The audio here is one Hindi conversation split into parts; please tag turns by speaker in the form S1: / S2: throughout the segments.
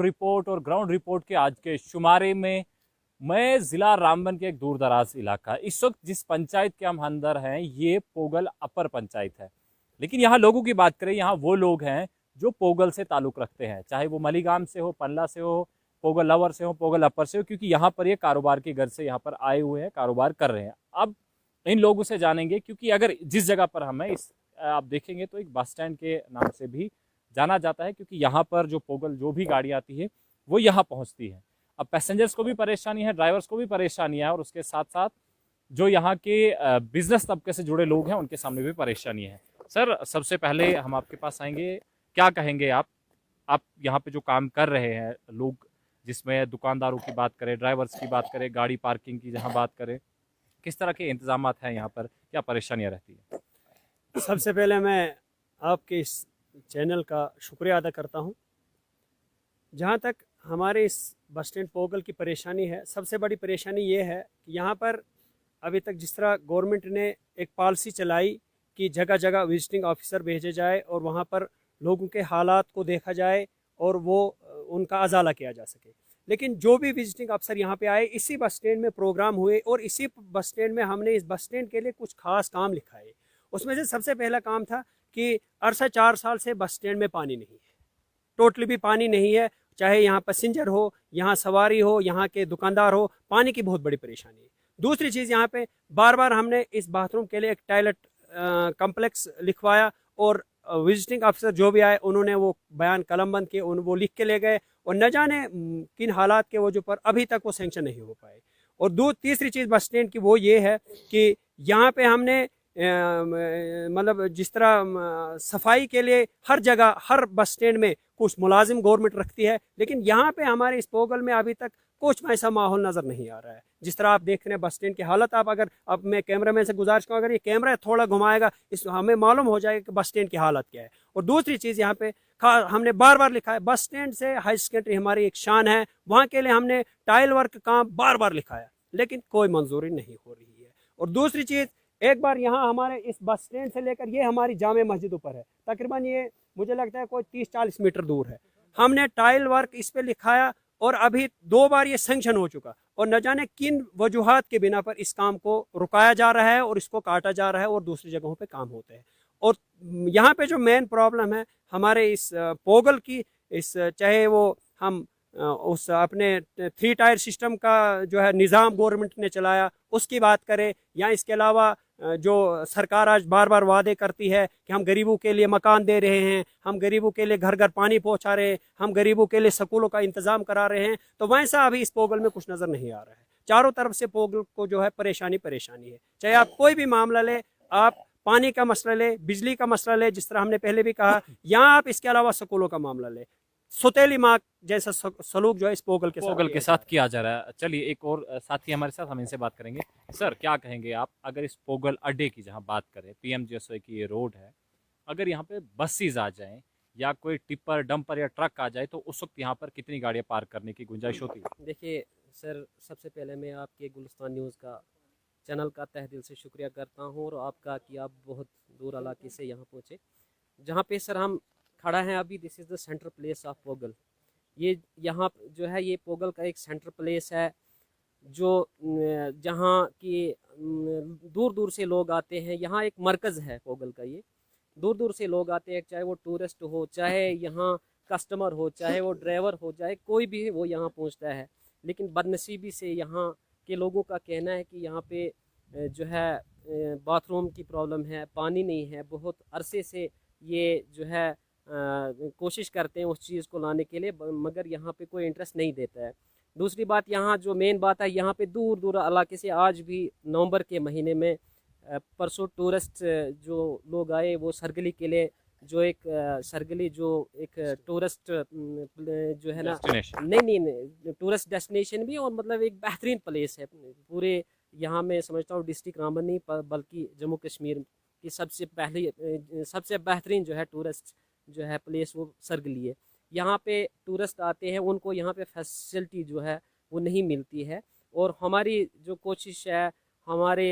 S1: रिपोर्ट और ग्राउंड रिपोर्ट के आज के शुमारे में मैं जिला रामबन के एक दूर दराज इलाका, इस वक्त जिस पंचायत के हम अंदर हैं ये पोगल अपर पंचायत है। लेकिन यहाँ लोगों की बात करें, यहाँ वो लोग हैं जो पोगल से ताल्लुक रखते हैं, चाहे वो मलीगाम से हो, पल्ला से हो, पोगल लवर से हो, पोगल अपर से हो, क्योंकि यहाँ पर ये कारोबार की गर्ज से यहाँ पर आए हुए हैं, कारोबार कर रहे हैं। अब इन लोगों से जानेंगे, क्योंकि अगर जिस जगह पर हम हैं इस आप देखेंगे तो एक बस स्टैंड के नाम से भी जाना जाता है, क्योंकि यहाँ पर जो पोगल जो भी गाड़ी आती है वो यहाँ पहुँचती है। अब पैसेंजर्स को भी परेशानी है, ड्राइवर्स को भी परेशानी है, और उसके साथ साथ जो यहाँ के बिजनेस तबके से जुड़े लोग हैं उनके सामने भी परेशानी है। सर, सबसे पहले हम आपके पास आएंगे, क्या कहेंगे आप यहाँ पे जो काम कर रहे हैं लोग, जिसमें दुकानदारों की बात करें, ड्राइवर्स की बात करें, गाड़ी पार्किंग की जहाँ बात करें, किस तरह के इंतजामात हैं यहाँ पर, क्या परेशानियाँ रहती है?
S2: सबसे पहले मैं आपके इस चैनल का शुक्रिया अदा करता हूँ। जहाँ तक हमारे इस बस स्टैंड पोगल की परेशानी है, सबसे बड़ी परेशानी ये है कि यहाँ पर अभी तक जिस तरह गवर्नमेंट ने एक पॉलिसी चलाई कि जगह जगह विजिटिंग ऑफिसर भेजे जाए और वहाँ पर लोगों के हालात को देखा जाए और वो उनका अजाला किया जा सके, लेकिन जो भी विजिटिंग अफसर यहाँ पे आए, इसी बस स्टैंड में प्रोग्राम हुए और इसी बस स्टैंड में हमने इस बस स्टैंड के लिए कुछ खास काम लिखाए। उसमें से सबसे पहला काम था कि अरसा 4 साल से बस स्टैंड में पानी नहीं है, टोटली भी पानी नहीं है। चाहे यहाँ पैसेंजर हो, यहाँ सवारी हो, यहाँ के दुकानदार हो, पानी की बहुत बड़ी परेशानी है। दूसरी चीज़, यहाँ पे बार बार हमने इस बाथरूम के लिए एक टॉयलेट कम्प्लेक्स लिखवाया और विजिटिंग अफसर जो भी आए उन्होंने वो बयान कलमबंद किए, वो लिख के ले गए और न जाने किन हालात के वजह पर अभी तक वो सेंक्शन नहीं हो पाए। और तीसरी चीज़ बस स्टैंड की वो ये है कि यहाँ पे हमने मतलब जिस तरह सफाई के लिए हर जगह हर बस स्टैंड में कुछ मुलाजिम गवर्नमेंट रखती है, लेकिन यहाँ पे हमारे इस पोगल में अभी तक कुछ ऐसा माहौल नज़र नहीं आ रहा है। जिस तरह आप देख रहे हैं बस स्टैंड की हालत, आप अगर अब मैं कैमरामैन से गुजारिश करूँ, अगर ये कैमरा थोड़ा घुमाएगा इस हमें मालूम हो जाएगा कि बस स्टैंड की हालत क्या है। और दूसरी चीज़, यहाँ पे हमने बार बार लिखा है बस स्टैंड से हाई सेकेंडरी हमारी एक शान है, वहाँ के लिए हमने टाइल वर्क काम बार बार लिखाया, लेकिन कोई मंजूरी नहीं हो रही है। और दूसरी चीज़, एक बार यहाँ हमारे इस बस स्टैंड से लेकर ये हमारी जामे मस्जिद ऊपर है, तकरीबन ये मुझे लगता है कोई 30-40 मीटर दूर है, हमने टाइल वर्क इस पे लिखाया और अभी 2 बार ये सैंक्शन हो चुका और न जाने किन वजूहात के बिना पर इस काम को रुकाया जा रहा है और इसको काटा जा रहा है और दूसरी जगहों पे काम होते हैं। और यहाँ पे जो मेन प्रॉब्लम है हमारे इस पोगल की, इस चाहे वो हम उस अपने 3 टायर सिस्टम का जो है निज़ाम गवर्नमेंट ने चलाया उसकी बात करें, या इसके अलावा जो सरकार आज बार बार वादे करती है कि हम गरीबों के लिए मकान दे रहे हैं, हम गरीबों के लिए घर घर पानी पहुंचा रहे हैं, हम गरीबों के लिए स्कूलों का इंतजाम करा रहे हैं, तो वैसा अभी इस पोगल में कुछ नज़र नहीं आ रहा है। चारों तरफ से पोगल को जो है परेशानी है। चाहे आप कोई भी मामला ले, आप पानी का मसला ले, बिजली का मसला ले, जिस तरह हमने पहले भी कहा, या आप इसके अलावा स्कूलों का मामला ले, सुतेली माँ जैसा सलूक जो है इस पोगल के साथ
S1: किया जा रहा है। चलिए, एक और साथी हमारे साथ, हम इनसे बात करेंगे। सर, क्या कहेंगे आप, अगर इस पोगल अड्डे की जहां बात करें, पीएमजीएसवाई की ये रोड है, अगर यहाँ पे बसेज आ जाएं या कोई टिप्पर डंपर या ट्रक आ जाए तो उस वक्त यहाँ पर कितनी गाड़ियाँ पार्क करने की गुंजाइश होती है?
S3: देखिए सर, सबसे पहले मैं आपके गुलिस्तान न्यूज़ का चैनल का तहे दिल से शुक्रिया करता हूँ और आपका कि आप बहुत दूर इलाके से यहाँ पहुँचे। जहाँ पे सर हम खड़ा हैं अभी, this is the centre place of Pogal. ये यहाँ जो है ये पोगल का एक सेंटर प्लेस है जो जहाँ की दूर दूर से लोग आते हैं। यहाँ एक मरकज़ है पोगल का, ये दूर दूर से लोग आते हैं, चाहे वो टूरिस्ट हो, चाहे यहाँ कस्टमर हो, चाहे वो ड्राइवर हो, चाहे कोई भी वो यहाँ पहुँचता है। लेकिन बदनसीबी से यहाँ के लोगों का कहना है कि यहाँ पे जो है बाथरूम की प्रॉब्लम है, पानी नहीं है। बहुत अरसे से ये जो है कोशिश करते हैं उस चीज़ को लाने के लिए, मगर यहाँ पे कोई इंटरेस्ट नहीं देता है। दूसरी बात, यहाँ जो मेन बात है, यहाँ पे दूर दूर इलाके से आज भी नवंबर के महीने में परसों टूरिस्ट जो लोग आए, वो सरगली के लिए, जो एक सरगली जो एक टूरिस्ट जो है ना, नहीं टूरिस्ट डेस्टिनेशन भी, और मतलब एक बेहतरीन प्लेस है पूरे, यहाँ मैं समझता हूँ डिस्ट्रिक्ट रामबन नहीं बल्कि जम्मू कश्मीर की सबसे बेहतरीन जो है टूरिस्ट जो है प्लेस वो सरगली है। यहाँ पे टूरिस्ट आते हैं, उनको यहाँ पे फैसिलिटी जो है वो नहीं मिलती है, और हमारी जो कोशिश है हमारे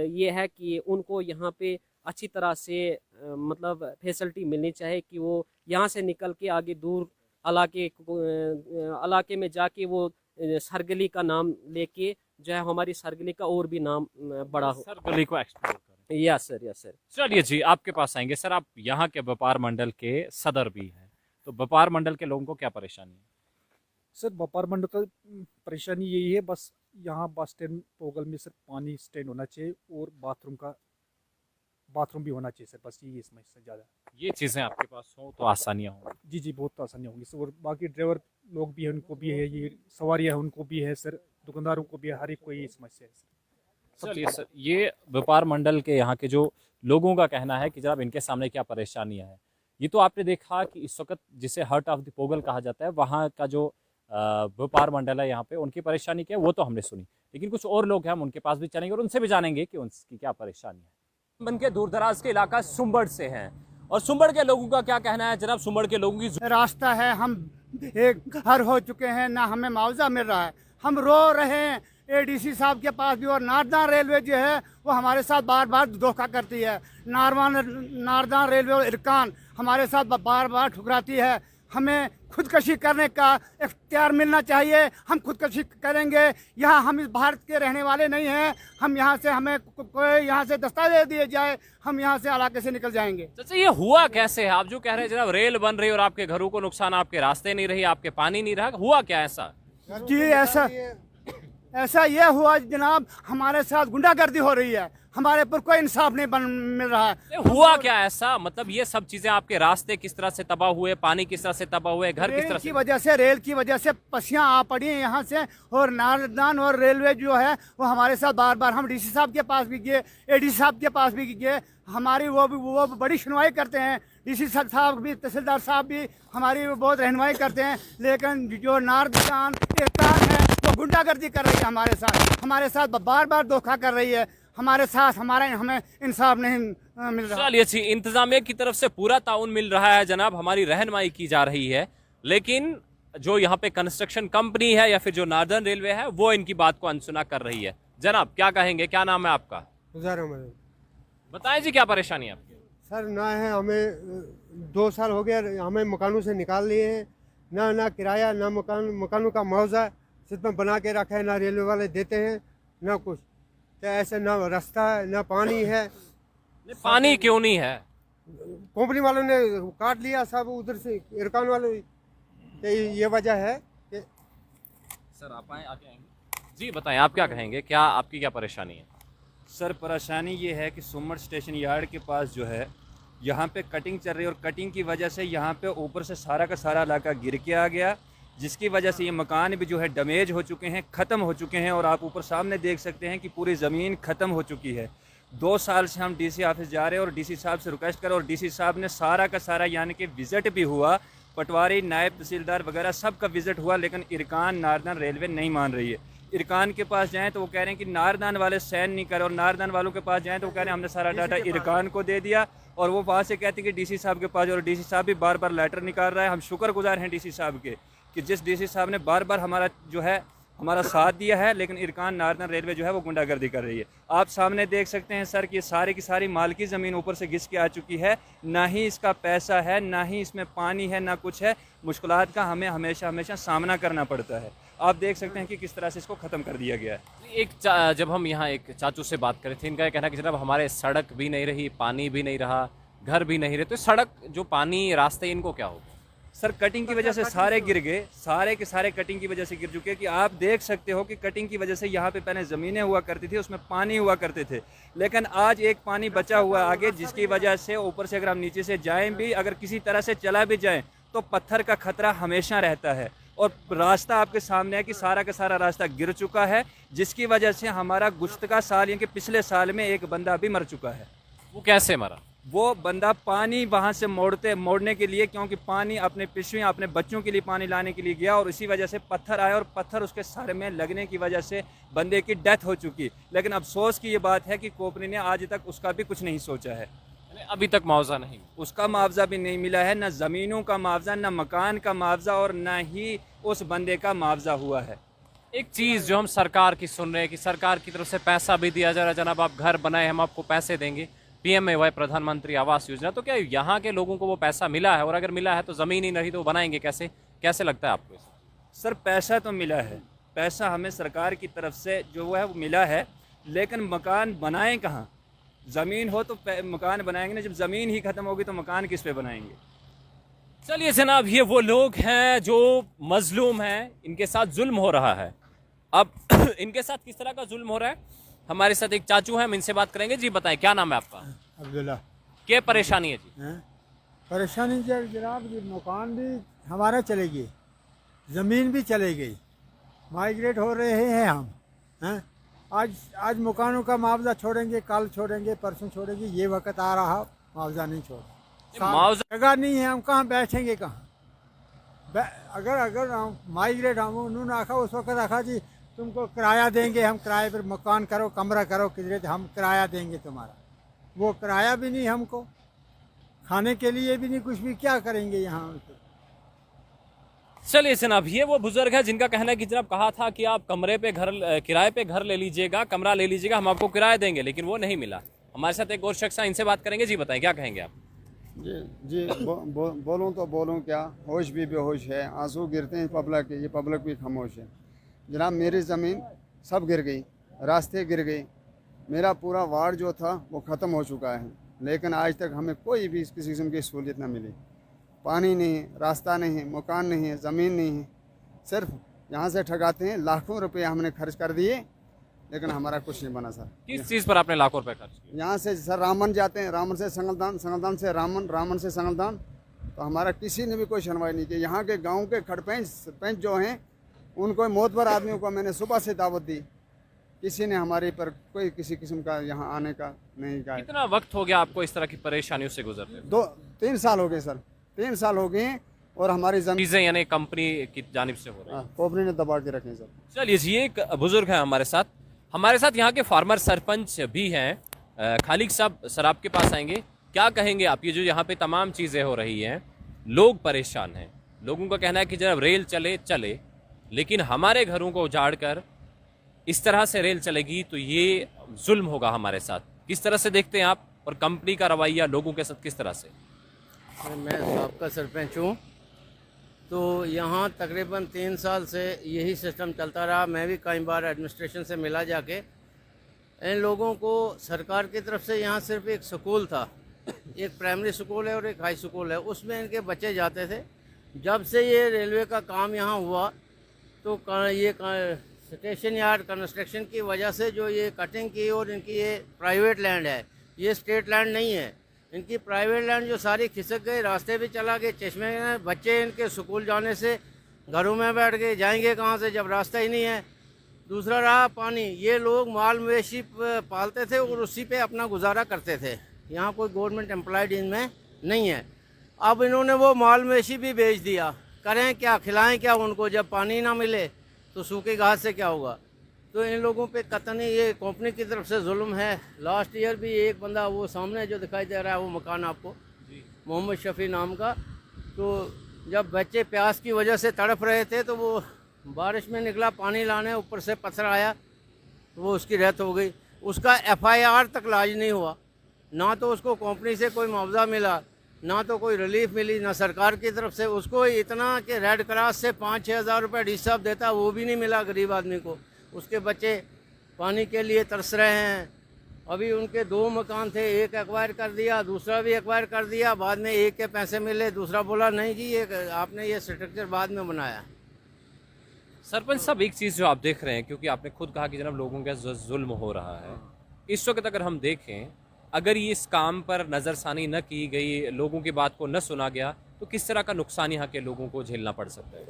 S3: ये है कि उनको यहाँ पे अच्छी तरह से मतलब फैसिलिटी मिलनी चाहिए कि वो यहाँ से निकल के आगे दूर इलाके में जाके वो सरगली का नाम लेके जो है हमारी सरगली का और भी नाम बड़ा हो।
S1: सर गली को एक्सप्लोर करें।
S3: Yes sir, yes sir.
S1: चलिए जी, आपके पास आएंगे सर। आप यहाँ के व्यापार मंडल के सदर भी हैं, तो व्यापार मंडल के लोगों को क्या परेशानी है?
S4: सर व्यापार मंडल का परेशानी यही है, बस यहाँ बस स्टैंड पोगल में सर पानी स्टैंड होना चाहिए और बाथरूम भी होना चाहिए सर, बस यही इसमें से ज़्यादा।
S1: ये चीज़ें आपके पास हो तो आसानियाँ होंगी।
S4: जी जी, बहुत आसानी होंगी सर। और बाकी ड्राइवर लोग भी हैं, उनको भी है, ये सवारियाँ हैं उनको भी है सर, दुकानदारों को भी है, हर एक को ये समस्या है सर।
S1: चलिए सर, ये व्यापार मंडल के यहाँ के जो लोगों का कहना है कि जनाब इनके सामने क्या परेशानियां हैं। ये तो आपने देखा कि इस वक्त जिसे हर्ट ऑफ द पोगल कहा जाता है, वहाँ का जो व्यापार मंडल है यहाँ पे, उनकी परेशानी क्या है वो तो हमने सुनी, लेकिन कुछ और लोग हैं, हम उनके पास भी चलेंगे और उनसे भी जानेंगे कि उनकी क्या परेशानी है। बन के दूर दराज के इलाका सुंबड़ से हैं और सुंबड़ के लोगों का क्या कहना है जनाब? सुंबड़ के लोगों की
S5: रास्ता है, हम एक घर हो चुके हैं, ना हमें मुआवजा मिल रहा है, हम रो रहे हैं एडीसी साहब के पास भी। और नारदान रेलवे जो है वो हमारे साथ बार बार धोखा करती है। नारदान रेलवे और इरकान हमारे साथ बार बार ठुकराती है। हमें खुदकशी करने का इख्तियार मिलना चाहिए, हम खुदकशी करेंगे। यहाँ हम इस भारत के रहने वाले नहीं हैं, हम यहाँ से, हमें कोई यहाँ से दस्तावेज दिए जाए, हम यहाँ से इलाके से निकल जाएंगे।
S1: अच्छा, ये हुआ कैसे है? आप जो कह रहे हैं जनाब रेल बन रही और आपके घरों को नुकसान, आपके रास्ते नहीं रही, आपके पानी नहीं रहा, हुआ क्या ऐसा?
S5: जी ऐसा ये हुआ जनाब, हमारे साथ गुंडागर्दी हो रही है, हमारे पर कोई इंसाफ नहीं मिल रहा है।
S1: हुआ क्या ऐसा? मतलब ये सब चीजें, आपके रास्ते किस तरह से तबाह हुए, पानी किस तरह से तबाह हुए, घर किस तरह से?
S5: रेल की वजह से पसियां आ पड़ी हैं यहाँ से। और नारदान और रेलवे जो है वो हमारे साथ बार बार, हम डीसी साहब के पास भी गए, एडीसी साहब के पास भी गए, हमारी वो बड़ी सुनवाई करते हैं। डीसी साहब भी, तहसीलदार साहब भी हमारी बहुत रहनुमाई करते हैं, लेकिन जो नारदान इरकान है वो गुंडागर्दी कर रही है हमारे साथ बार बार धोखा कर रही है, हमें इंसाफ नहीं मिल रहा।
S1: चलिए जी, इंतजामिया की तरफ से पूरा ताउन मिल रहा है जनाब, हमारी रहनुमाई की जा रही है, लेकिन जो यहाँ पे कंस्ट्रक्शन कंपनी है या फिर जो नार्दर्न रेलवे है वो इनकी बात को अनसुना कर रही है। जनाब क्या कहेंगे, क्या नाम है आपका? बताएं जी, क्या परेशानी है आपकी?
S6: सर ना है, हमें 2 साल हो गया, हमें मकानों से निकाल लिए हैं, ना किराया, ना मकानों का मुआवजा सिर्फ में बना के रखा है, ना रेलवे वाले देते हैं ना कुछ। तो ऐसे ना रास्ता है, ना पानी है।
S1: पानी क्यों नहीं है?
S6: कंपनी वालों ने काट लिया सब उधर से, इरकान वालों, तो ये वजह है कि।
S1: सर आप आगे आएंगे जी, बताएं आप क्या कहेंगे, क्या आपकी क्या परेशानी है?
S7: सर परेशानी ये है कि सुमड़ स्टेशन यार्ड के पास जो है यहाँ पे कटिंग चल रही है और कटिंग की वजह से यहाँ पे ऊपर से सारा का सारा इलाका गिर के आ गया, जिसकी वजह से ये मकान भी जो है डैमेज हो चुके हैं, ख़त्म हो चुके हैं। और आप ऊपर सामने देख सकते हैं कि पूरी ज़मीन ख़त्म हो चुकी है। 2 साल से हम डीसी ऑफिस जा रहे हैं और डीसी साहब से रिक्वेस्ट करें और डीसी साहब ने सारा का सारा यानी कि विज़िट भी हुआ, पटवारी, नायब तहसीलदार वगैरह सब का विज़िट हुआ, लेकिन इरकान नारदान रेलवे नहीं मान रही है। इरकान के पास जाएं तो वो कह रहे हैं कि नारदान वाले साइन नहीं कर, और नारदान वालों के पास जाएं तो वो कह रहे हैं हमने सारा डाटा इरकान को दे दिया, और वो वहाँ से कहते हैं कि डीसी साहब के पास, और डीसी साहब भी बार बार लेटर निकाल रहा है। हम शुक्रगुजार हैं डीसी साहब के कि जिस डीसी साहब ने बार बार हमारा साथ दिया है, लेकिन इरकान नारदान रेलवे जो है वो गुंडागर्दी कर रही है। आप सामने देख सकते हैं सर कि सारी की सारी माल की ज़मीन ऊपर से घिस के आ चुकी है, ना ही इसका पैसा है, ना ही इसमें पानी है, ना कुछ है। मुश्किलात का हमें हमेशा सामना करना पड़ता है। आप देख सकते हैं कि किस तरह से इसको ख़त्म कर दिया गया है।
S1: जब हम यहाँ एक चाचू से बात करें थे, इनका ये कहना है कि जनाब हमारे सड़क भी नहीं रही, पानी भी नहीं रहा, घर भी नहीं रहे, तो सड़क जो पानी रास्ते इनको क्या होगा?
S7: सर कटिंग की वजह से सारे गिर गए, सारे के सारे कटिंग की वजह से गिर चुके हैं। कि आप देख सकते हो कि कटिंग की वजह से यहाँ पे पहले ज़मीनें हुआ करती थी, उसमें पानी हुआ करते थे, लेकिन आज एक पानी बचा हुआ आगे, जिसकी वजह से ऊपर से अगर हम नीचे से जाएं भी, अगर किसी तरह से चला भी जाएं तो पत्थर का खतरा हमेशा रहता है। और रास्ता आपके सामने है कि सारा का सारा रास्ता गिर चुका है, जिसकी वजह से हमारा गुज़श्ता साल यानी कि पिछले साल में एक बंदा भी मर चुका है।
S1: वो कैसे मरा?
S7: वो बंदा पानी वहाँ से मोड़ने के लिए, क्योंकि पानी अपने पिशवी अपने बच्चों के लिए पानी लाने के लिए गया, और इसी वजह से पत्थर आया और पत्थर उसके सर में लगने की वजह से बंदे की डेथ हो चुकी। लेकिन अफसोस की ये बात है कि कंपनी ने आज तक उसका भी कुछ नहीं सोचा है,
S1: अभी तक मुआवजा नहीं,
S7: उसका मुआवजा भी नहीं मिला है, न ज़मीनों का मुआवजा, न मकान का मुआवजा, और न ही उस बंदे का मुआवजा हुआ है।
S1: एक चीज़ जो हम सरकार की सुन रहे हैं कि सरकार की तरफ से पैसा भी दिया जा रहा है, जनाब आप घर बनाए हम आपको पैसे देंगे, PMAY प्रधानमंत्री आवास योजना, तो क्या यहाँ के लोगों को वो पैसा मिला है? और अगर मिला है तो ज़मीन ही नहीं तो बनाएंगे कैसे? कैसे लगता है आपको?
S7: सर पैसा तो मिला है, पैसा हमें सरकार की तरफ से जो है वो मिला है, लेकिन मकान बनाएं कहाँ? ज़मीन हो तो मकान बनाएंगे ना, जब ज़मीन ही ख़त्म होगी तो मकान किस पे बनाएंगे?
S1: चलिए जनाब, ये वो लोग हैं जो मजलूम हैं, इनके साथ जुल्म हो रहा है। अब इनके साथ किस तरह का जुल्म हो रहा है, हमारे साथ एक चाचू हैं, हम इनसे बात करेंगे। जी बताएं, क्या नाम है आपका?
S8: अब्दुल्ला।
S1: क्या परेशानी है जी?
S8: परेशानी जनाब जी, मकान भी हमारा चलेगी, ज़मीन भी चलेगी, माइग्रेट हो रहे हैं हम हैं। आज मकानों का मुआवजा छोड़ेंगे, कल छोड़ेंगे, परसों छोड़ेंगे, ये वक्त आ रहा मुआवजा नहीं छोड़,
S1: मुआवजा
S8: जगह नहीं है, हम कहाँ बैठेंगे कहाँ? अगर हम माइग्रेट हम उन्होंने आखा उस वक्त आखा जी तुमको किराया देंगे, हम किराए पर मकान करो, कमरा करो, किधर हम किराया देंगे तुम्हारा। वो किराया भी नहीं, हमको खाने के लिए भी नहीं, कुछ भी, क्या करेंगे यहाँ?
S1: चलिए जनाब, ये वो बुजुर्ग है जिनका कहना है कि जनाब कहा था कि आप कमरे पे घर, किराए पे घर ले लीजिएगा, कमरा ले लीजिएगा, हम आपको किराया देंगे, लेकिन वो नहीं मिला। हमारे साथ एक और शख्स है, इनसे बात करेंगे। जी बताएं, क्या कहेंगे आप?
S9: जी बोलूँ तो बोलूँ क्या, होश भी बेहोश है, आंसू गिरते हैं पब्लिक के, ये पब्लिक भी खामोश है। जनाब मेरी ज़मीन सब गिर गई, रास्ते गिर गई, मेरा पूरा वार्ड जो था वो ख़त्म हो चुका है, लेकिन आज तक हमें कोई भी किसी किस्म की सहूलियत न मिली। पानी नहीं है, रास्ता नहीं है, मकान नहीं है, ज़मीन नहीं है, सिर्फ यहाँ से ठगाते हैं। लाखों रुपए हमने खर्च कर दिए, लेकिन हमारा कुछ नहीं बना सर।
S1: किस चीज़ पर आपने लाखों रुपए खर्च किए?
S9: यहाँ से सर रामन जाते हैं, रामन से संगलदान, संगलदान से रामन, रामन से संगलदान, तो हमारा किसी ने भी कोई सुनवाई नहीं की। यहाँ के गांव के खड़पेंच सरपंच जो हैं, उनको मोतबर आदमियों को मैंने सुबह से दावत दी, किसी ने हमारे पर कोई किसी किस्म का यहाँ आने का नहीं कहा।
S1: कितना वक्त हो गया आपको इस तरह की परेशानियों से गुजरते?
S9: 2-3 साल हो गए सर, 3 साल हो गए हैं, और हमारी ज़मीन
S1: चीज़ें यानी कंपनी की जानिब से हो रही है।
S9: कंपनी ने दबा के रखे सर।
S1: चलिए जी, एक बुजुर्ग है हमारे साथ यहाँ के फार्मर सरपंच भी हैं। खालिक साहब, सर आपके पास आएंगे। क्या कहेंगे आप, ये जो यहाँ पे तमाम चीज़ें हो रही हैं, लोग परेशान हैं, लोगों का कहना है कि जब रेल चले, लेकिन हमारे घरों को उजाड़ कर इस तरह से रेल चलेगी तो ये जुल्म होगा हमारे साथ। किस तरह से देखते हैं आप, और कंपनी का रवैया लोगों के साथ किस तरह से?
S10: मैं साबका सरपंच हूँ, तो यहाँ तकरीबन 3 साल से यही सिस्टम चलता रहा। मैं भी कई बार एडमिनिस्ट्रेशन से मिला जाके। इन लोगों को सरकार की तरफ से यहाँ सिर्फ एक स्कूल था, एक प्राइमरी स्कूल है और एक हाई स्कूल है, उसमें इनके बच्चे जाते थे। जब से ये रेलवे का काम यहाँ हुआ तो ये स्टेशन यार्ड कंस्ट्रक्शन की वजह से जो ये कटिंग की, और इनकी ये प्राइवेट लैंड है, ये स्टेट लैंड नहीं है, इनकी प्राइवेट लैंड जो सारी खिसक गई, रास्ते भी चला गए, चश्मे में बच्चे इनके स्कूल जाने से घरों में बैठ गए, जाएंगे कहाँ से जब रास्ता ही नहीं है। दूसरा रहा पानी, ये लोग माल मवेशी पालते थे और उसी पे अपना गुजारा करते थे। यहाँ कोई गवर्नमेंट एम्प्लॉयड इनमें नहीं है। अब इन्होंने वो माल मवेशी भी बेच दिया, करें क्या, खिलाएं क्या उनको, जब पानी ना मिले तो सूखी घास से क्या होगा। तो इन लोगों पे कतई ये कंपनी की तरफ से जुल्म है। लास्ट ईयर भी एक बंदा, वो सामने जो दिखाई दे रहा है वो मकान आपको, मोहम्मद शफ़ी नाम का, तो जब बच्चे प्यास की वजह से तड़प रहे थे तो वो बारिश में निकला पानी लाने, ऊपर से पत्थर आया तो वो उसकी डेथ हो गई। उसका FIR तक लाज नहीं हुआ, ना तो उसको कंपनी से कोई मुआवजा मिला, ना तो कोई रिलीफ मिली, ना सरकार की तरफ से। उसको इतना कि रेड क्रॉस से 5-6 हज़ार रुपये डिस्टर्ब देता, वो भी नहीं मिला गरीब आदमी को। उसके बच्चे पानी के लिए तरस रहे हैं। अभी उनके 2 मकान थे, एक एक्वायर कर दिया, दूसरा भी एक्वायर कर दिया, बाद में एक के पैसे मिले, दूसरा बोला नहीं जी ये आपने ये स्ट्रक्चर बाद में बनाया।
S1: सरपंच साहब, एक चीज़ जो आप देख रहे हैं, क्योंकि आपने खुद कहा कि जनाब लोगों का जुल्म हो रहा है, इस वक्त अगर हम देखें, अगर ये इस काम पर नज़रसानी न की गई, लोगों की बात को न सुना गया, तो किस तरह का नुकसान यहाँ के लोगों को झेलना पड़ सकता है?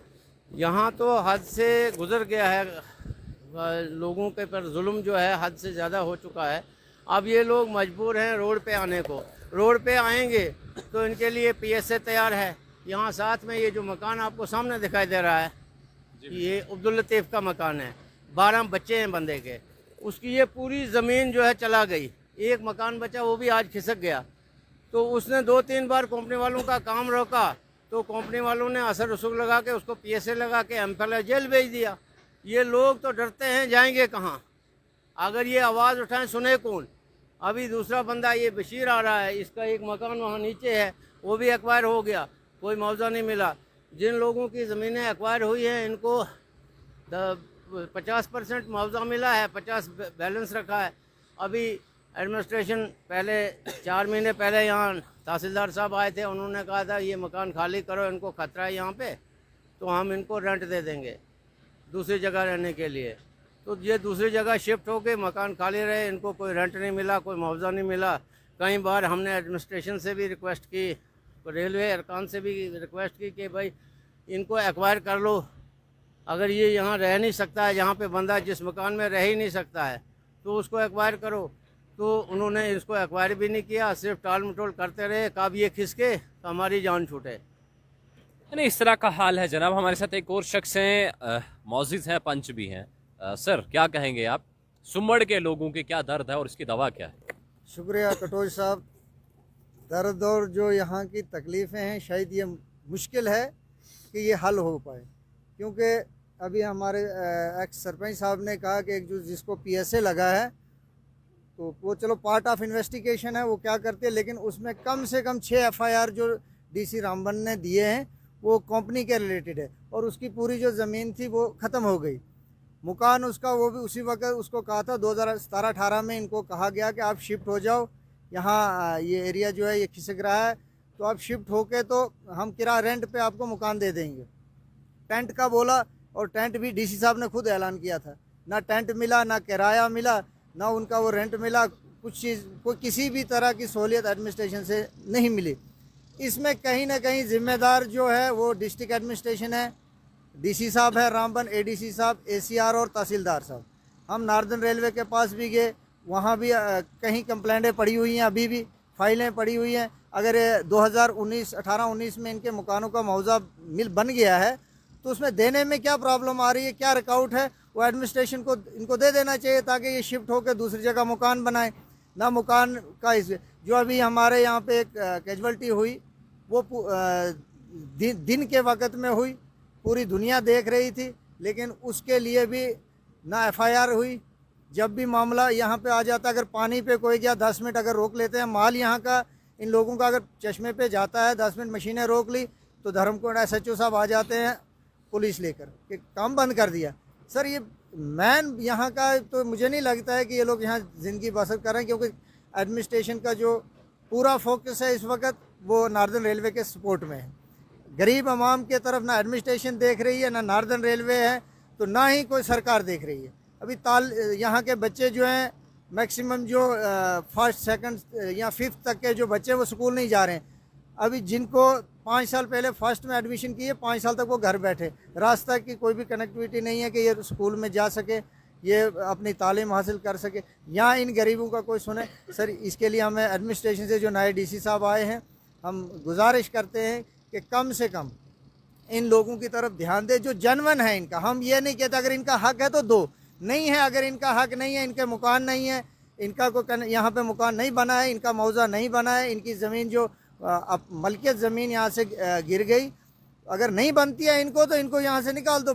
S10: यहाँ तो हद से गुजर गया है, लोगों के पर जुल्म जो है हद से ज़्यादा हो चुका है। अब ये लोग मजबूर हैं रोड पे आने को। रोड पे आएंगे तो इनके लिए PSA तैयार है। यहाँ साथ में ये जो मकान आपको सामने दिखाई दे रहा है, ये अब्दुल लतीफ़ का मकान है, 12 बच्चे हैं बंदे के, उसकी ये पूरी ज़मीन जो है चला गई। एक मकान बचा, वो भी आज खिसक गया। तो उसने 2-3 बार कंपनी वालों का काम रोका, तो कंपनी वालों ने असर रसूख लगा के उसको PSA लगा के MPL जेल भेज दिया। ये लोग तो डरते हैं, जाएंगे कहाँ? अगर ये आवाज़ उठाएं सुने कौन? अभी दूसरा बंदा ये बशीर आ रहा है, इसका एक मकान वहाँ नीचे है, वो भी एक्वायर हो गया, कोई मुआवजा नहीं मिला। जिन लोगों की ज़मीनें एक्वायर हुई हैं इनको 50% मुआवजा मिला है, 50 बैलेंस रखा है। अभी एडमिनिस्ट्रेशन पहले 4 महीने पहले यहाँ तहसीलदार साहब आए थे, उन्होंने कहा था ये मकान खाली करो, इनको खतरा है यहाँ पे, तो हम इनको रेंट दे देंगे दूसरी जगह रहने के लिए। तो ये दूसरी जगह शिफ्ट हो गए, मकान खाली रहे, इनको कोई रेंट नहीं मिला, कोई मुआवजा नहीं मिला। कई बार हमने एडमिनिस्ट्रेशन से भी रिक्वेस्ट की, रेलवे अरकान से भी रिक्वेस्ट की कि भाई इनको एक्वायर कर लो, अगर ये यहाँ रह नहीं सकता है, यहाँ पे बंदा जिस मकान में रह ही नहीं सकता है तो उसको एक्वायर करो। तो उन्होंने इसको एक्वायर भी नहीं किया, सिर्फ टाल मटोल करते रहे, कब ये खिसके तो हमारी जान छूटे।
S1: यानी इस तरह का हाल है जनाब। हमारे साथ एक और शख्स हैं, मौजूद हैं, पंच भी हैं। सर क्या कहेंगे आप, सुमड़ के लोगों के क्या दर्द है और इसकी दवा क्या है?
S11: शुक्रिया कटोच साहब। दर्द और जो यहाँ की तकलीफ़ें हैं, शायद ये मुश्किल है कि ये हल हो पाए, क्योंकि अभी हमारे एक्स सरपंच साहब ने कहा कि एक जो जिसको PSA लगा है तो वो चलो पार्ट ऑफ इन्वेस्टिगेशन है, वो क्या करते हैं, लेकिन उसमें कम से कम 6 FIR जो DC रामबन ने दिए हैं वो कंपनी के रिलेटेड है, और उसकी पूरी जो ज़मीन थी वो ख़त्म हो गई। मकान उसका वो भी उसी वक्त उसको कहा था 2017-18 में इनको कहा गया कि आप शिफ्ट हो जाओ, यहाँ ये एरिया जो है ये खिसक रहा है, तो आप शिफ्ट होके तो हम किराया रेंट पे आपको मकान दे देंगे। टेंट का बोला, और टेंट भी DC साहब ने खुद ऐलान किया था, ना टेंट मिला, ना किराया मिला, ना उनका वो रेंट मिला, कुछ चीज़ कोई किसी भी तरह की सहूलियत एडमिनिस्ट्रेशन से नहीं मिली। इसमें कहीं ना कहीं ज़िम्मेदार जो है वो डिस्ट्रिक्ट एडमिनिस्ट्रेशन है, DC साहब है रामबन, ADC साहब, ACR और तहसीलदार साहब। हम नार्दर्न रेलवे के पास भी गए, वहाँ भी कहीं कंप्लेंटें पड़ी हुई हैं, अभी भी फाइलें पड़ी हुई हैं। अगर 2018-19 में इनके मकानों का मुआवजा मिल बन गया है तो उसमें देने में क्या प्रॉब्लम आ रही है, क्या रुकावट है, वो एडमिनिस्ट्रेशन को इनको दे देना चाहिए ताकि ये शिफ्ट होकर दूसरी जगह मकान बनाए। ना मकान का इस जो अभी हमारे यहाँ पे एक कैजुअल्टी हुई वो दिन के वक्त में हुई, पूरी दुनिया देख रही थी, लेकिन उसके लिए भी ना FIR हुई। जब भी मामला यहाँ पे आ जाता, अगर पानी पे कोई गया 10 मिनट अगर रोक लेते हैं, माल यहाँ का इन लोगों का अगर चश्मे पे जाता है 10 मिनट मशीनें रोक ली तो धर्मकोट SHO साहब आ जाते हैं पुलिस लेकर कि काम बंद कर दिया। सर ये मैन यहाँ का तो मुझे नहीं लगता है कि ये लोग यहाँ ज़िंदगी बसर कर रहे हैं, क्योंकि एडमिनिस्ट्रेशन का जो पूरा फोकस है इस वक्त वो नार्दर्न रेलवे के सपोर्ट में है। गरीब आवाम के तरफ ना एडमिनिस्ट्रेशन देख रही है, ना नार्दर्न रेलवे है, तो ना ही कोई सरकार देख रही है। अभी यहाँ के बच्चे जो हैं मैक्सिमम जो फर्स्ट सेकंड या 5th तक के जो बच्चे वो स्कूल नहीं जा रहे हैं। अभी जिनको 5 साल पहले फर्स्ट में एडमिशन किए, 5 साल तक वो घर बैठे, रास्ता की कोई भी कनेक्टिविटी नहीं है कि ये स्कूल में जा सके, ये अपनी तालीम हासिल कर सके। यहाँ इन गरीबों का कोई सुने। सर इसके लिए हमें एडमिनिस्ट्रेशन से जो नए DC साहब आए हैं, हम गुजारिश करते हैं कि कम से कम इन लोगों की तरफ ध्यान दे जो जनवन है इनका। हम ये नहीं कहते अगर इनका हक है तो दो, नहीं है अगर इनका हक नहीं है, इनके मकान नहीं है, इनका कोई यहाँ पे मकान नहीं बना है, इनका मुआवजा नहीं बना है, इनकी ज़मीन जो मलकियत ज़मीन यहाँ से गिर गई, अगर नहीं बनती है इनको तो इनको यहाँ से निकाल दो,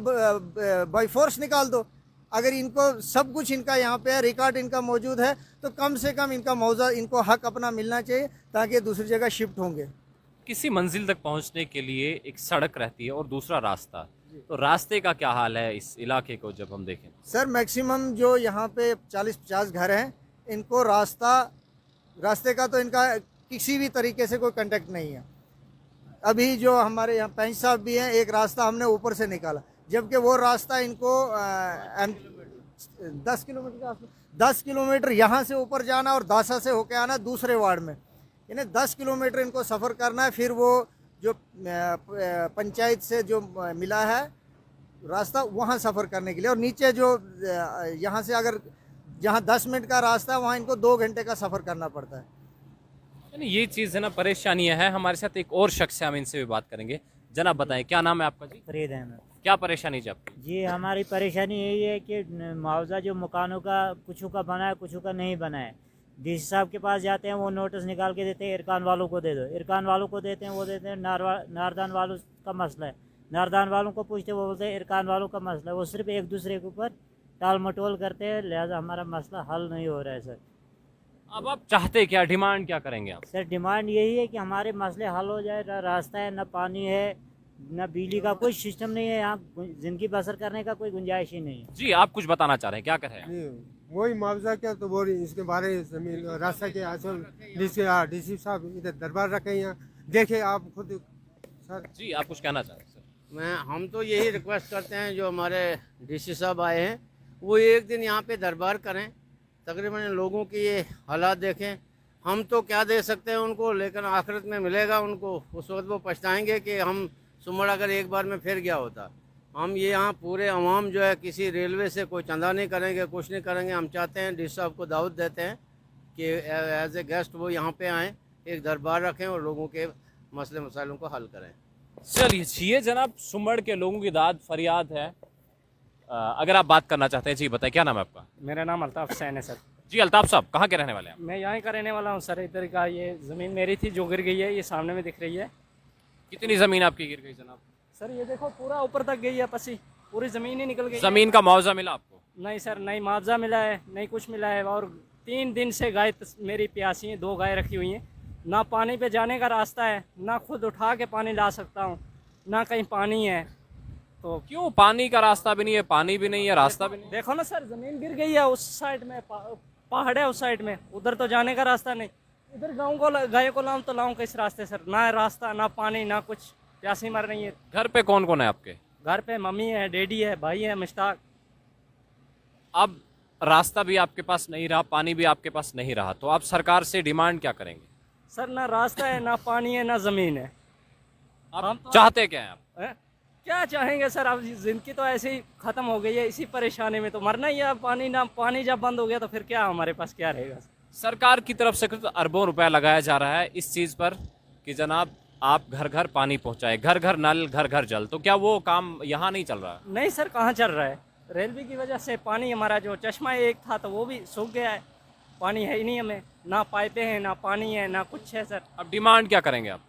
S11: बाई फोर्स निकाल दो। अगर इनको सब कुछ इनका यहाँ पे है, रिकॉर्ड इनका मौजूद है, तो कम से कम इनका मुआवजा, इनको हक अपना मिलना चाहिए ताकि दूसरी जगह शिफ्ट होंगे।
S1: किसी मंजिल तक पहुंचने के लिए एक सड़क रहती है और दूसरा रास्ता, तो रास्ते का क्या हाल है इस इलाके को जब हम देखें?
S11: सर मैक्सिमम जो यहाँ पे 40-50 घर हैं, इनको रास्ते का तो इनका किसी भी तरीके से कोई कांटेक्ट नहीं है। अभी जो हमारे यहाँ पंच साहब भी हैं, एक रास्ता हमने ऊपर से निकाला, जबकि वो रास्ता इनको 10 किलोमीटर के आसपास, 10 किलोमीटर यहाँ से ऊपर जाना और दासा से होके आना दूसरे वार्ड में, यानी 10 किलोमीटर इनको सफ़र करना है। फिर वो जो पंचायत से जो मिला है रास्ता वहाँ सफ़र करने के लिए, और नीचे जो यहाँ से अगर जहाँ 10 मिनट का रास्ता है वहाँ इनको 2 घंटे का सफ़र करना पड़ता है।
S1: यानी ये चीज़ है ना, परेशानियाँ हैं। हमारे साथ एक और शख्स है, हम इनसे भी बात करेंगे। जनाब बताएं क्या नाम है आपका? जी
S12: फरीद अहमद।
S1: क्या परेशानी जी आपकी?
S12: जी हमारी परेशानी यही है कि मुआवजा जो मकानों का कुछ का बना है, कुछ का नहीं बना है। DC साहब के पास जाते हैं, वो नोटिस निकाल के देते हैं, इरकान वालों को दे दो, इरकान वालों को देते हैं, वो देते हैं नारदान वालों का मसला है, नारदान वालों को पूछते वो बोलते हैं इरकान वालों का मसला है। वो सिर्फ एक दूसरे के ऊपर टाल मटोल करते हैं, लिहाजा हमारा मसला हल नहीं हो रहा है सर।
S1: अब आप चाहते क्या, डिमांड क्या करेंगे आप?
S12: सर डिमांड यही है कि हमारे मसले हल हो जाए। ना रास्ता है, ना पानी है, ना बिजली का कोई सिस्टम नहीं है यहाँ, जिंदगी बसर करने का कोई गुंजाइश ही नहीं है।
S1: जी आप कुछ बताना चाह रहे हैं, क्या कर रहे हैं?
S6: नहीं, वही मुआवजा क्या तो बोल इसके बारे में जमीन रास्ता के आसल डीसी साहब इधर दरबार रखे यहाँ, देखे आप खुद सर।
S1: जी आप कुछ कहना चाह रहे हैं सर?
S10: हम तो यही रिक्वेस्ट करते हैं जो हमारे डीसी साहब आए हैं वो एक दिन यहाँ पे दरबार करें, तकरीबन लोगों की ये हालात देखें। हम तो क्या दे सकते हैं उनको, लेकिन आखिरत में मिलेगा उनको, उस वक्त वो पछताएंगे कि हम सुमड़ अगर एक बार में फिर गया होता। हम ये यहाँ पूरे अवाम जो है किसी रेलवे से कोई चंदा नहीं करेंगे, कुछ नहीं करेंगे। हम चाहते हैं डी साहब को दावत देते हैं कि एज ए गेस्ट वो यहाँ पे आएँ, एक दरबार रखें और लोगों के मसले मसाइलों को हल करें।
S1: चलिए ये जनाब सुमड़ के लोगों की दाद फरियाद है। अगर आप बात करना चाहते हैं जी बताइए, क्या नाम है आपका?
S2: मेरा नाम अल्ताफ हुसैन है सर।
S1: जी अल्ताफ साहब कहाँ के रहने वाले हैं?
S2: मैं यहाँ का रहने वाला हूँ सर। इधर का ये ज़मीन मेरी थी जो गिर गई है, ये सामने में दिख रही है।
S1: कितनी जमीन आपकी गिर गई जनाब?
S2: सर ये देखो पूरा ऊपर तक गई है, पसी पूरी ज़मीन ही निकल गई।
S1: जमीन का मुआवजा मिला आपको?
S2: नहीं सर, नहीं मुआवजा मिला है, नहीं कुछ मिला है। और 3 दिन से गाय मेरी प्यासी हैं, 2 गाय रखी हुई हैं। ना पानी पे जाने का रास्ता है, ना खुद उठा के पानी ला सकता हूँ, ना कहीं पानी है। तो
S1: क्यों पानी का रास्ता भी नहीं है, पानी भी नहीं है, रास्ता भी नहीं?
S2: देखो ना सर, ज़मीन गिर गई है उस साइड में, पहाड़ है उस साइड में, उधर तो जाने का रास्ता नहीं। इधर गाँव को गाय को लाऊं तो लाऊं किस रास्ते सर? ना रास्ता, ना पानी, ना कुछ, प्यासी मर रही है।
S1: घर पे कौन कौन है आपके?
S2: घर पे मम्मी है, डैडी है, भाई है मुश्ताक।
S1: अब रास्ता भी आपके पास नहीं रहा, पानी भी आपके पास नहीं रहा, तो आप सरकार से डिमांड क्या करेंगे?
S2: सर ना रास्ता है, ना पानी है, ना ज़मीन है।
S1: आप चाहते क्या हैं आप?
S2: क्या चाहेंगे सर? अब जिंदगी तो ऐसे ही ख़त्म हो गई है, इसी परेशानी में तो मरना ही है। पानी ना, पानी जब बंद हो गया तो फिर क्या हमारे पास क्या रहेगा?
S1: सरकार की तरफ से कुछ अरबों रुपए लगाया जा रहा है इस चीज़ पर कि जनाब आप घर घर पानी पहुंचाए, घर घर नल, घर घर जल, तो क्या वो काम यहाँ नहीं चल रहा?
S2: नहीं सर, कहाँ चल रहा है? रेलवे की वजह से पानी, हमारा जो चश्मा एक था तो वो भी सूख गया है। पानी है ही नहीं हमें, ना पाइपें हैं, ना पानी है, ना कुछ है सर।
S1: अब डिमांड क्या करेंगे आप?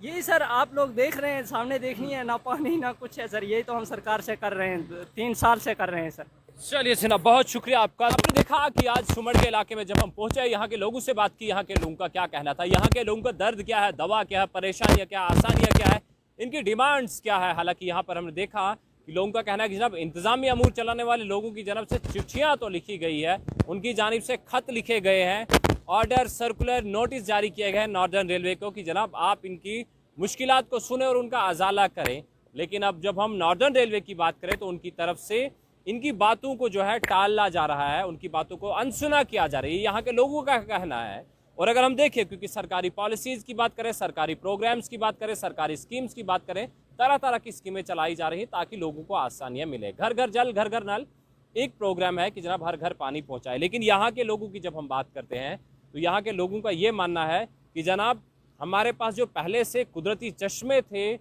S2: यही सर, आप लोग देख रहे हैं, सामने देखनी है, ना पानी ना कुछ है सर। यही तो हम सरकार से कर रहे हैं, 3 साल से कर रहे हैं सर।
S1: चलिए जनाब बहुत शुक्रिया आपका। आपने देखा कि आज सुमड़ के इलाके में जब हम पहुंचे, यहाँ के लोगों से बात की, यहाँ के लोगों का क्या कहना था, यहाँ के लोगों का दर्द क्या है, दवा क्या है, परेशानियाँ क्या, आसानियाँ क्या है, इनकी डिमांड्स क्या है। हालांकि यहाँ पर हमने देखा कि लोगों का कहना है कि जनाब इंतजामी अमूर चलाने वाले लोगों की जानब से चिट्ठियाँ तो लिखी गई है, उनकी जानिब से खत लिखे गए हैं, ऑर्डर, सर्कुलर, नोटिस जारी किए गए हैं नॉर्दर्न रेलवे को कि जनाब आप इनकी मुश्किलात को सुने और उनका अजाला करें। लेकिन अब जब हम नॉर्दर्न रेलवे की बात करें तो उनकी तरफ से इनकी बातों को जो है टाला जा रहा है, उनकी बातों को अनसुना किया जा रहा है, यहाँ के लोगों का कहना है। और अगर हम देखें, क्योंकि सरकारी पॉलिसीज़ की बात करें, सरकारी प्रोग्राम्स की बात करें, सरकारी स्कीम्स की बात करें, तरह तरह की स्कीमें चलाई जा रही हैं ताकि लोगों को आसानियाँ मिले। घर घर जल, घर घर नल एक प्रोग्राम है कि जनाब हर घर पानी पहुँचाए। लेकिन यहाँ के लोगों की जब हम बात करते हैं तो यहाँ के लोगों का ये मानना है कि जनाब हमारे पास जो पहले से कुदरती चश्मे थे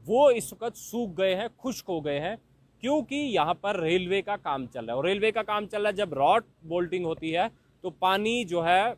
S1: वो इस वक्त सूख गए हैं, खुश्क हो गए हैं, क्योंकि यहाँ पर रेलवे का काम चल रहा है। और रेलवे का काम चल रहा है, जब रॉड बोल्टिंग होती है तो पानी जो है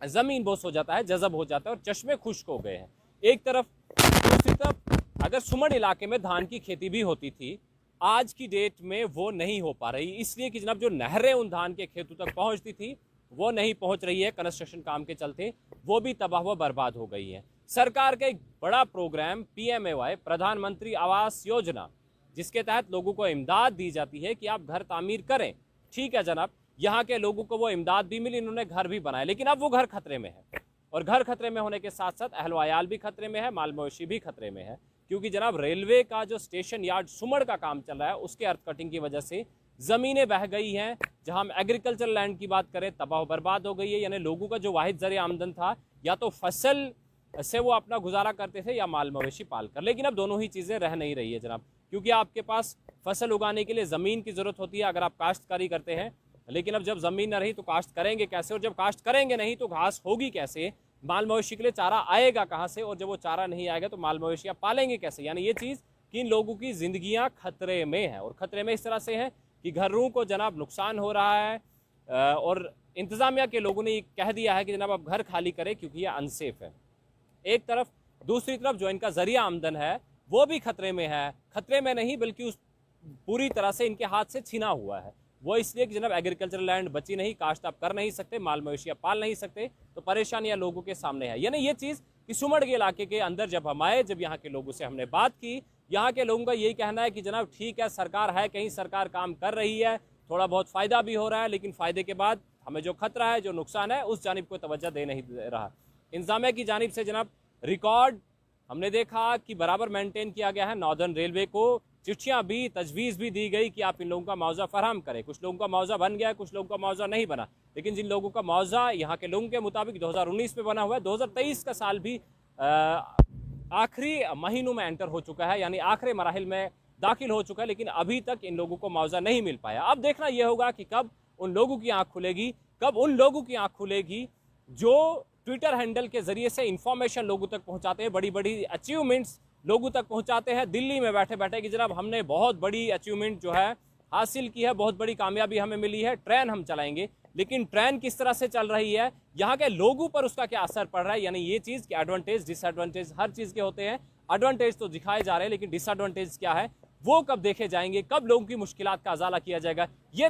S1: ज़मीन बोस हो जाता है, जज़ब हो जाता है और चश्मे खुश्क हो गए हैं एक तरफ। दूसरी तरफ अगर सुमड़ इलाके में धान की खेती भी होती थी, आज की डेट में वो नहीं हो पा रही, इसलिए कि जनाब जो नहरें उन धान के खेतों तक पहुँचती थी वो नहीं पहुँच रही है, कंस्ट्रक्शन काम के चलते वो भी तबाह व बर्बाद हो गई है। सरकार का एक बड़ा प्रोग्राम PMAY, प्रधानमंत्री आवास योजना, जिसके तहत लोगों को इमदाद दी जाती है कि आप घर तामीर करें। ठीक है जनाब, यहाँ के लोगों को वो इमदाद भी मिली, इन्होंने घर भी बनाए, लेकिन अब वो घर खतरे में है। और घर खतरे में होने के साथ साथ अहल व अयाल भी खतरे में है, माल मवेशी भी खतरे में है, क्योंकि जनाब रेलवे का जो स्टेशन यार्ड सुमड़ का काम चल रहा है उसके अर्थ कटिंग की वजह से ज़मीनें बह गई हैं। जहां हम एग्रीकल्चर लैंड की बात करें, तबाह बर्बाद हो गई है। यानी लोगों का जो वाहिद ज़रिया आमदन था, या तो फसल से वो अपना गुजारा करते थे या माल मवेशी पाल कर, लेकिन अब दोनों ही चीज़ें रह नहीं रही है जनाब, क्योंकि आपके पास फसल उगाने के लिए ज़मीन की ज़रूरत होती है अगर आप काश्तकारी करते हैं। लेकिन अब जब ज़मीन न रही तो काश्त करेंगे कैसे, और जब काश्त करेंगे नहीं तो घास होगी कैसे, माल मवेशी के लिए चारा आएगा कहाँ से, और जब वो चारा नहीं आएगा तो माल मवेशियाँ पालेंगे कैसे। यानी ये चीज़ कि इन लोगों की ज़िंदगियाँ खतरे में हैं, और ख़तरे में इस तरह से हैं कि घरों को जनाब नुकसान हो रहा है, और इंतज़ामिया के लोगों ने कह दिया है कि जनाब आप घर खाली करें क्योंकि यह अनसेफ है एक तरफ। दूसरी तरफ जो इनका ज़रिया आमदन है वो भी खतरे में है, खतरे में नहीं बल्कि उस पूरी तरह से इनके हाथ से छीना हुआ है। वो इसलिए कि जनाब एग्रीकल्चर लैंड बची नहीं, काश्त आप कर नहीं सकते, माल मवेशियाँ पाल नहीं सकते, तो परेशानियाँ लोगों के सामने है। यानी ये चीज़ कि सुमड़गे इलाके के अंदर जब हम आए, जब यहाँ के लोगों से हमने बात की, यहाँ के लोगों का यही कहना है कि जनाब ठीक है, सरकार है, कहीं सरकार काम कर रही है, थोड़ा बहुत फ़ायदा भी हो रहा है, लेकिन फ़ायदे के बाद हमें जो खतरा है, जो नुकसान है, उस जानिब को तवज्जो दे नहीं दे रहा। इंतज़ामिया की जानिब से जनाब रिकॉर्ड हमने देखा कि बराबर मेंटेन किया गया है। नॉर्दर्न रेलवे को चिट्ठियां भी, तजवीज़ भी दी गई कि आप इन लोगों का मुआवजा फराहम करें। कुछ लोगों का मुआवजा बन गया, कुछ लोगों का मुआवजा नहीं बना, लेकिन जिन लोगों का मुआवजा यहाँ के लोगों के मुताबिक 2019 में बना हुआ है, 2023 का साल भी आखिरी महीनों में एंटर हो चुका है, यानी आखिरी मराहिल में दाखिल हो चुका है, लेकिन अभी तक इन लोगों को मुआवजा नहीं मिल पाया। अब देखना यह होगा कि कब उन लोगों की आँख खुलेगी, कब उन लोगों की आँख खुलेगी जो ट्विटर हैंडल के जरिए से इंफॉर्मेशन लोगों तक पहुंचाते हैं, बड़ी बड़ी अचीवमेंट्स लोगों तक पहुंचाते हैं दिल्ली में बैठे बैठे कि जनाब हमने बहुत बड़ी अचीवमेंट जो है हासिल की है, बहुत बड़ी कामयाबी हमें मिली है, ट्रेन हम चलाएंगे। लेकिन ट्रेन किस तरह से चल रही है, यहाँ के लोगों पर उसका क्या असर पड़ रहा है, यानी ये चीज़ कि एडवांटेज डिसएडवांटेज हर चीज़ के होते हैं। एडवांटेज तो दिखाए जा रहे हैं, लेकिन डिसएडवांटेज क्या है वो कब देखे जाएंगे, कब लोगों की मुश्किलात का अजाला किया जाएगा, ये